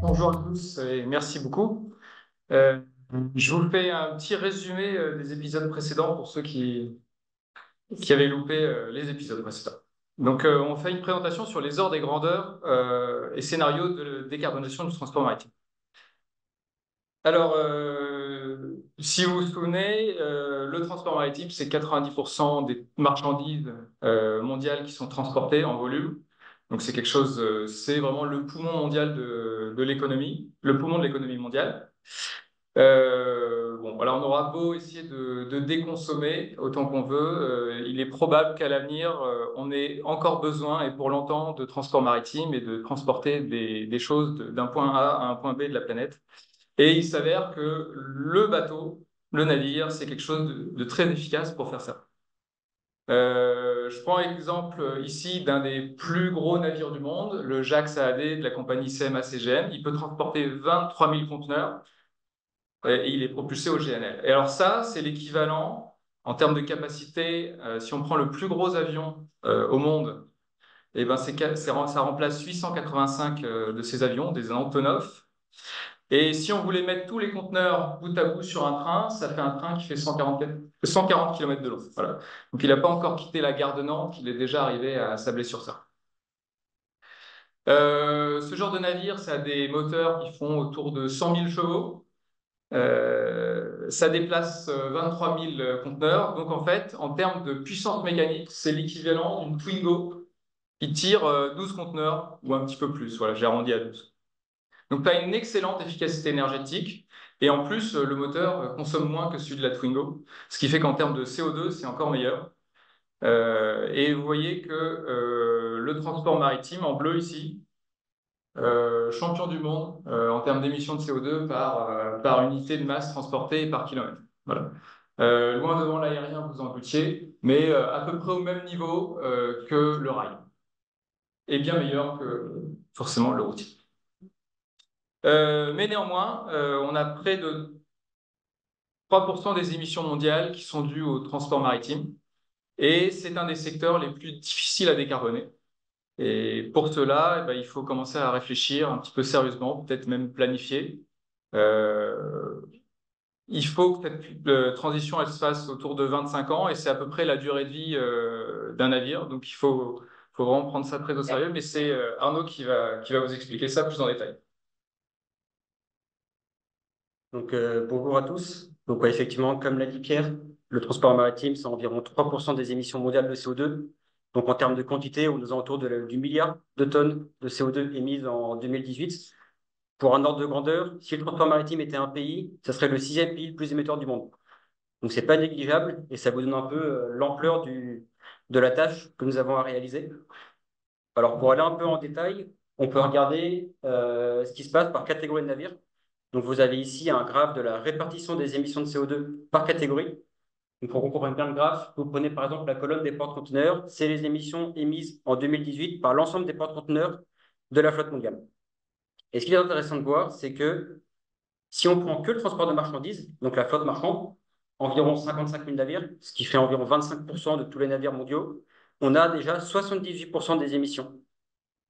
Bonjour à tous et merci beaucoup. Euh, je vous fais un petit résumé des épisodes précédents pour ceux qui avaient loupé les épisodes précédents. Donc, on fait une présentation sur les ordres et grandeurs et scénarios de décarbonation du transport maritime. Alors, si vous vous souvenez, le transport maritime, c'est 90% des marchandises mondiales qui sont transportées en volume. Donc, c'est quelque chose, c'est vraiment le poumon mondial de l'économie, le poumon de l'économie mondiale. Bon, voilà, on aura beau essayer de déconsommer autant qu'on veut, il est probable qu'à l'avenir, on ait encore besoin, et pour longtemps, de transport maritime et de transporter des choses d'un point A à un point B de la planète. Et il s'avère que le bateau, le navire, c'est quelque chose de très efficace pour faire ça. Je prends l'exemple ici d'un des plus gros navires du monde, le Jacques Saadé de la compagnie CMA-CGM. Il peut transporter 23 000 conteneurs et il est propulsé au GNL. Et alors ça, c'est l'équivalent en termes de capacité. Si on prend le plus gros avion au monde, et ben ça remplace 885 de ces avions, des Antonov. Et si on voulait mettre tous les conteneurs bout à bout sur un train, ça fait un train qui fait 140 km de long. Voilà. Donc il n'a pas encore quitté la gare de Nantes, il est déjà arrivé à Sablé-sur-Sarthe. Ce genre de navire, ça a des moteurs qui font autour de 100 000 chevaux. Ça déplace 23 000 conteneurs. Donc en fait, en termes de puissance mécanique, c'est l'équivalent d'une Twingo qui tire 12 conteneurs ou un petit peu plus. Voilà, j'ai arrondi à 12. Donc, tu as une excellente efficacité énergétique. Et en plus, le moteur consomme moins que celui de la Twingo, ce qui fait qu'en termes de CO2, c'est encore meilleur. Et vous voyez que le transport maritime, en bleu ici, champion du monde en termes d'émissions de CO2 par unité de masse transportée et par kilomètre. Voilà. Loin devant l'aérien, vous en doutiez, mais à peu près au même niveau que le rail. Et bien meilleur que forcément le routier. Mais néanmoins, on a près de 3% des émissions mondiales qui sont dues au transport maritime. Et c'est un des secteurs les plus difficiles à décarboner. Et pour cela, eh ben, il faut commencer à réfléchir un petit peu sérieusement, peut-être même planifier. Euh, il faut que cette transition elle se fasse autour de 25 ans et c'est à peu près la durée de vie d'un navire. Donc faut vraiment prendre ça très au sérieux. Mais c'est Arnaud qui va vous expliquer ça plus en détail. Bonjour à tous. Ouais, effectivement, comme l'a dit Pierre, le transport maritime, c'est environ 3% des émissions mondiales de CO2. Donc, en termes de quantité, on est autour du milliard de tonnes de CO2 émises en 2018. Pour un ordre de grandeur, si le transport maritime était un pays, ce serait le sixième pays le plus émetteur du monde. Donc, c'est pas négligeable et ça vous donne un peu l'ampleur de la tâche que nous avons à réaliser. Alors, pour aller un peu en détail, on peut regarder ce qui se passe par catégorie de navires. Donc, vous avez ici un graphe de la répartition des émissions de CO2 par catégorie. Donc, pour qu'on comprenne bien le graphe, vous prenez par exemple la colonne des porte-conteneurs, c'est les émissions émises en 2018 par l'ensemble des porte-conteneurs de la flotte mondiale. Et ce qui est intéressant de voir, c'est que si on prend que le transport de marchandises, donc la flotte marchande, environ 55 000 navires, ce qui fait environ 25% de tous les navires mondiaux, on a déjà 78% des émissions.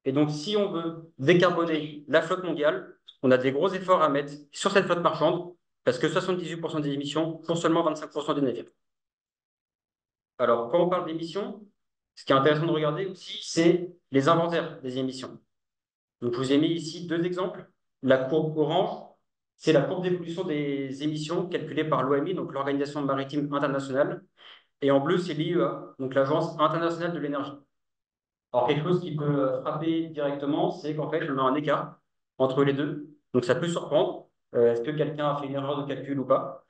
Et donc, si on veut décarboner la flotte mondiale, on a des gros efforts à mettre sur cette flotte marchande, parce que 78% des émissions pour seulement 25% des navires. Alors, quand on parle d'émissions, ce qui est intéressant de regarder aussi, c'est les inventaires des émissions. Donc, je vous ai mis ici deux exemples. La courbe orange, c'est la courbe d'évolution des émissions calculée par l'OMI, donc l'Organisation maritime internationale. Et en bleu, c'est l'IEA, donc l'Agence internationale de l'énergie. Alors, quelque chose qui peut frapper directement, c'est qu'en fait, on a un écart entre les deux. Donc, ça peut surprendre. Est-ce que quelqu'un a fait une erreur de calcul ou pas?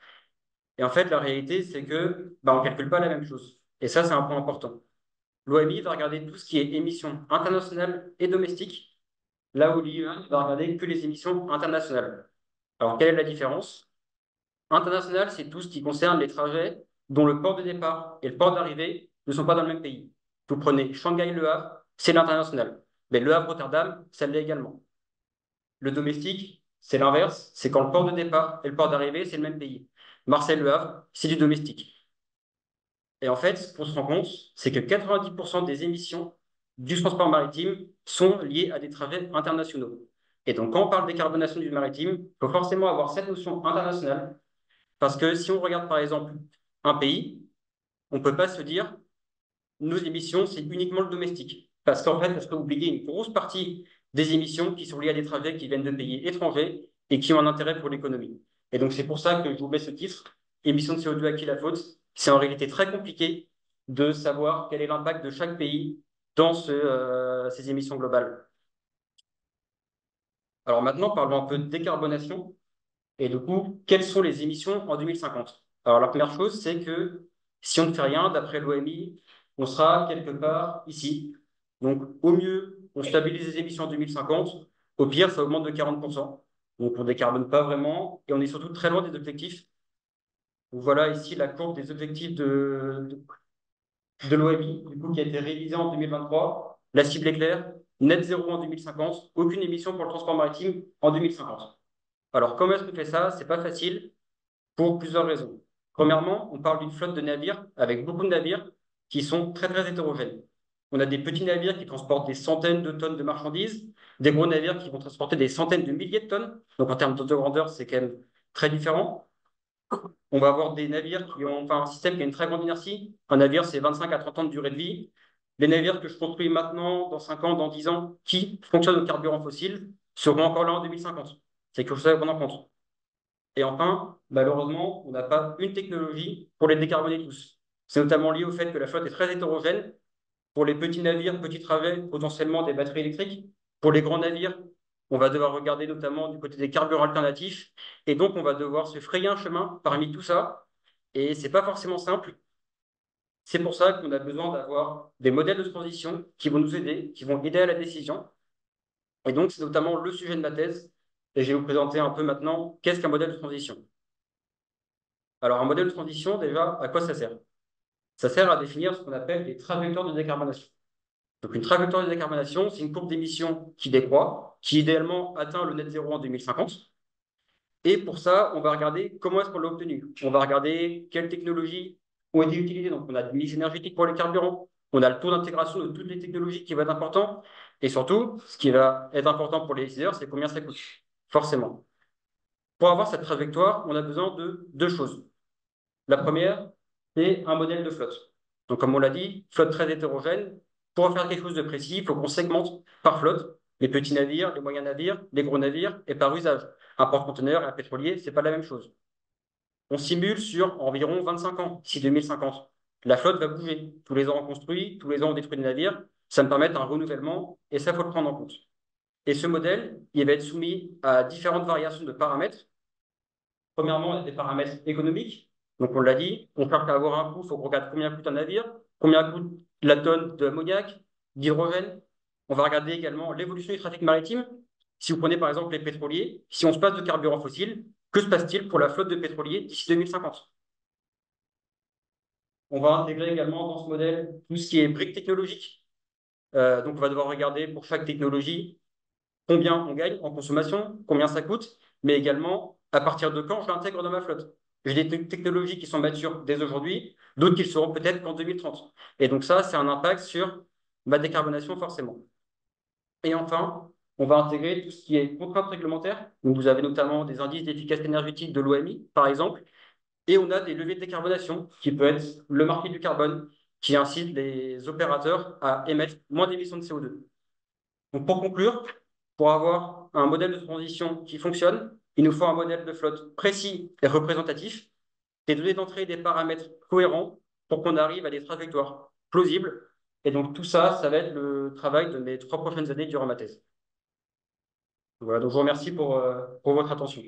Et en fait, la réalité, c'est que on ne calcule pas la même chose. Et ça, c'est un point important. L'OMI va regarder tout ce qui est émissions internationales et domestiques, là où l'IEA ne va regarder que les émissions internationales. Alors, quelle est la différence? International, c'est tout ce qui concerne les trajets dont le port de départ et le port d'arrivée ne sont pas dans le même pays. Vous prenez Shanghai-Le Havre, c'est l'international. Mais Le Havre-Rotterdam, ça l'est également. Le domestique, c'est l'inverse, c'est quand le port de départ et le port d'arrivée, c'est le même pays. Marseille-Le Havre, c'est du domestique. Et en fait, ce qu'on se rend compte, c'est que 90% des émissions du transport maritime sont liées à des trajets internationaux. Et donc, quand on parle de décarbonation du maritime, il faut forcément avoir cette notion internationale, parce que si on regarde par exemple un pays, on ne peut pas se dire nos émissions, c'est uniquement le domestique. Parce qu'en fait, on serait oublier une grosse partie des émissions qui sont liées à des trajets qui viennent de pays étrangers et qui ont un intérêt pour l'économie. Et donc, c'est pour ça que je vous mets ce titre, émissions de CO2 à qui la faute. C'est en réalité très compliqué de savoir quel est l'impact de chaque pays dans ces émissions globales. Alors maintenant, parlons un peu de décarbonation. Et du coup, quelles sont les émissions en 2050? Alors la première chose, c'est que si on ne fait rien, d'après l'OMI, on sera quelque part ici. Donc au mieux, on stabilise les émissions en 2050. Au pire, ça augmente de 40%. Donc on ne décarbone pas vraiment et on est surtout très loin des objectifs. Donc, voilà ici la courbe des objectifs de l'OMI, du coup, qui a été révisée en 2023. La cible est claire, net zéro en 2050, aucune émission pour le transport maritime en 2050. Alors comment est-ce qu'on fait ça? C'est pas facile pour plusieurs raisons. Premièrement, on parle d'une flotte de navires avec beaucoup de navires qui sont très très hétérogènes. On a des petits navires qui transportent des centaines de tonnes de marchandises, des gros navires qui vont transporter des centaines de milliers de tonnes. Donc en termes de grandeur, c'est quand même très différent. On va avoir des navires qui ont enfin, un système qui a une très grande inertie. Un navire, c'est 25 à 30 ans de durée de vie. Les navires que je construis maintenant, dans 5 ans, dans 10 ans, qui fonctionnent au carburant fossile, seront encore là en 2050. C'est quelque chose à prendre en compte. Et enfin, malheureusement, on n'a pas une technologie pour les décarboner tous. C'est notamment lié au fait que la flotte est très hétérogène. Pour les petits navires, petits travets, potentiellement des batteries électriques. Pour les grands navires, on va devoir regarder notamment du côté des carburants alternatifs. Et donc, on va devoir se frayer un chemin parmi tout ça. Et c'est pas forcément simple. C'est pour ça qu'on a besoin d'avoir des modèles de transition qui vont nous aider, qui vont aider à la décision. Et donc, c'est notamment le sujet de ma thèse. Et je vais vous présenter un peu maintenant qu'est-ce qu'un modèle de transition. Alors, un modèle de transition, déjà, à quoi ça sert? Ça sert à définir ce qu'on appelle les trajectoires de décarbonation. Donc, une trajectoire de décarbonation, c'est une courbe d'émissions qui décroît, qui idéalement atteint le net zéro en 2050. Et pour ça, on va regarder comment est-ce qu'on l'a obtenu. On va regarder quelles technologies ont été utilisées. Donc, on a du mix énergétique pour les carburants, on a le taux d'intégration de toutes les technologies qui va être important. Et surtout, ce qui va être important pour les décideurs, c'est combien ça coûte, forcément. Pour avoir cette trajectoire, on a besoin de deux choses. La première, c'est un modèle de flotte. Donc, comme on l'a dit, flotte très hétérogène. Pour faire quelque chose de précis, il faut qu'on segmente par flotte les petits navires, les moyens navires, les gros navires et par usage. Un porte-conteneur et un pétrolier, ce n'est pas la même chose. On simule sur environ 25 ans, d'ici 2050. La flotte va bouger. Tous les ans, on construit, tous les ans, on détruit des navires. Ça me permet un renouvellement et ça, il faut le prendre en compte. Et ce modèle, il va être soumis à différentes variations de paramètres. Premièrement, on a des paramètres économiques. Donc, on l'a dit, on cherche à avoir un coût, il faut qu'on regarde combien coûte un navire, combien coûte la tonne d'ammoniac, d'hydrogène. On va regarder également l'évolution du trafic maritime. Si vous prenez par exemple les pétroliers, si on se passe de carburant fossile, que se passe-t-il pour la flotte de pétroliers d'ici 2050? On va intégrer également dans ce modèle tout ce qui est briques technologiques. Donc, on va devoir regarder pour chaque technologie combien on gagne en consommation, combien ça coûte, mais également à partir de quand je l'intègre dans ma flotte. J'ai des technologies qui sont matures dès aujourd'hui, d'autres qui le seront peut-être qu'en 2030. Et donc ça, c'est un impact sur ma décarbonation forcément. Et enfin, on va intégrer tout ce qui est contraintes réglementaires. Donc vous avez notamment des indices d'efficacité énergétique de l'OMI, par exemple, et on a des leviers de décarbonation, qui peut être le marché du carbone, qui incite les opérateurs à émettre moins d'émissions de CO2. Donc pour conclure, pour avoir un modèle de transition qui fonctionne, il nous faut un modèle de flotte précis et représentatif, des données d'entrée et des paramètres cohérents pour qu'on arrive à des trajectoires plausibles. Et donc tout ça, ça va être le travail de mes 3 prochaines années durant ma thèse. Voilà, donc je vous remercie pour votre attention.